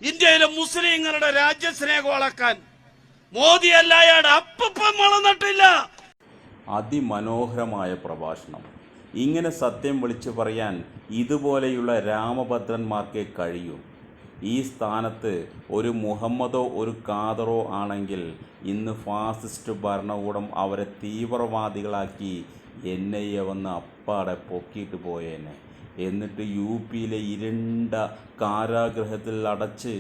ഇന്ത്യയിലെ മുസ്ലിങ്ങളുടെ രാജ്യസ്നേഹം വളക്കാൻ മോദി അല്ല അയാൾ അപ്പം വളർന്നിട്ടില്ല. അതിമനോഹരമായ പ്രഭാഷണം. ഇങ്ങനെ സത്യം വിളിച്ചു പറയാൻ ഇതുപോലെയുള്ള രാമഭദ്രന്മാർക്കേ കഴിയൂ. ഈ സ്ഥാനത്ത് ഒരു മുഹമ്മദോ ഒരു ഖാദറോ ആണെങ്കിൽ ഇന്ന് ഫാസിസ്റ്റ് ഭരണകൂടം അവരെ തീവ്രവാദികളാക്കി NIA വന്ന് അപ്പാടെ പൊക്കിയിട്ട് പോയേനെ. എന്നിട്ട് UP-യിലെ ഇരുണ്ട കാരാഗൃഹത്തിൽ അടച്ച്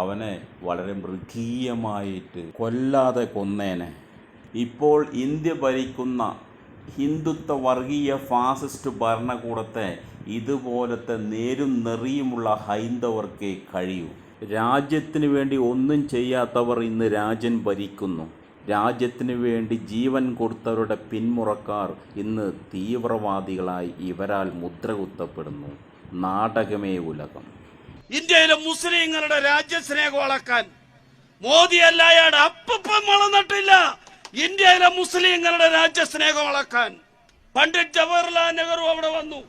അവനെ വളരെ മൃഗീയമായിട്ട് കൊല്ലാതെ കൊന്നേനെ. ഇപ്പോൾ ഇന്ത്യ ഭരിക്കുന്ന ഹിന്ദുത്വ വർഗീയ ഫാസിസ്റ്റ് ഭരണകൂടത്തെ ഇതുപോലത്തെ നേരും നെറിയുമുള്ള ഹൈന്ദവർക്കേ കഴിയൂ. രാജ്യത്തിന് വേണ്ടി ഒന്നും ചെയ്യാത്തവർ ഇന്ന് രാജ്യം ഭരിക്കുന്നു. രാജ്യത്തിന് വേണ്ടി ജീവൻ കൊടുത്തവരുടെ പിന്മുറക്കാർ ഇന്ന് തീവ്രവാദികളായി ഇവരാൽ മുദ്രകുത്തപ്പെടുന്നു. നാടകമേ ഉലകം. ഇന്ത്യയിലെ മുസ്ലിങ്ങളുടെ രാജ്യസ്നേഹം വളക്കാൻ മോദി അല്ല അയാൾ അപ്പം വളർന്നിട്ടില്ല. ഇന്ത്യയിലെ മുസ്ലിങ്ങളുടെ രാജ്യസ്നേഹം വളക്കാൻ പണ്ഡിറ്റ് ജവഹർലാൽ നെഹ്റു അവിടെ വന്നു.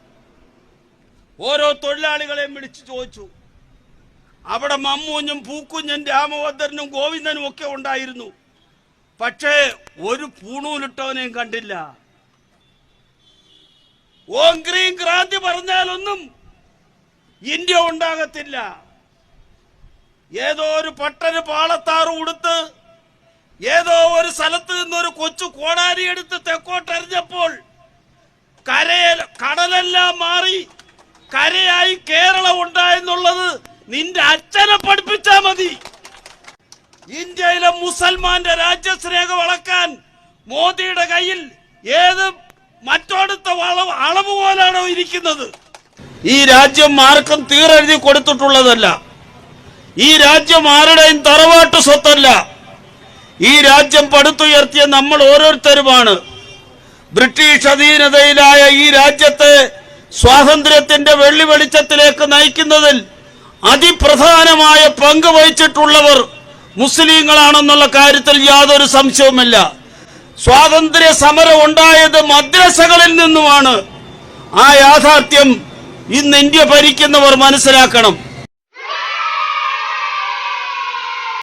ഓരോ തൊഴിലാളികളെയും വിളിച്ചു ചോദിച്ചു. അവിടെ മമ്മൂഞ്ഞും പൂക്കുഞ്ഞും രാമഭദ്രനും ഗോവിന്ദനും ഒക്കെ ഉണ്ടായിരുന്നു. പക്ഷേ ഒരു പൂണൂലിട്ടവനെയും കണ്ടില്ല. ഓങ്ക്രീം ക്രാന്തി പറഞ്ഞാലൊന്നും ഇന്ത്യ ഉണ്ടാകത്തില്ല. ഏതോ ഒരു പട്ടന് പാളത്താറ് കൊടുത്ത് ഏതോ ഒരു സ്ഥലത്ത് നിന്നൊരു കൊച്ചു കോടാരി എടുത്ത് തെക്കോട്ടെറിഞ്ഞപ്പോൾ കടലെല്ലാം മാറി കരയായി കേരളം ഉണ്ടായെന്നുള്ളത് നിന്റെ അച്ഛനെ പഠിപ്പിച്ചാ മതി. ഇന്ത്യയിലെ മുസൽമാന്റെ രാജ്യസ്നേഹം വളക്കാൻ മോദിയുടെ കയ്യിൽ ഏത് മറ്റോടത്തെ അളവ് പോലാണോ ഇരിക്കുന്നത്? ഈ രാജ്യം ആർക്കും തീരെഴുതി കൊടുത്തിട്ടുള്ളതല്ല. ഈ രാജ്യം ആരുടെയും തറവാട്ട് സ്വത്തല്ല. ഈ രാജ്യം പടുത്തുയർത്തിയ നമ്മൾ ഓരോരുത്തരുമാണ്. ബ്രിട്ടീഷ് അധീനതയിലായ ഈ രാജ്യത്തെ സ്വാതന്ത്ര്യത്തിന്റെ വെള്ളി വെളിച്ചത്തിലേക്ക് നയിക്കുന്നതിൽ അതിപ്രധാനമായ പങ്ക് വഹിച്ചിട്ടുള്ളവർ മുസ്ലിങ്ങളാണെന്നുള്ള കാര്യത്തിൽ യാതൊരു സംശയവുമില്ല. സ്വാതന്ത്ര്യ സമരം ഉണ്ടായത് മദ്രസകളിൽ നിന്നുമാണ്. ആ യാഥാർത്ഥ്യം ഇന്ന് ഇന്ത്യ ഭരിക്കുന്നവർ മനസ്സിലാക്കണം.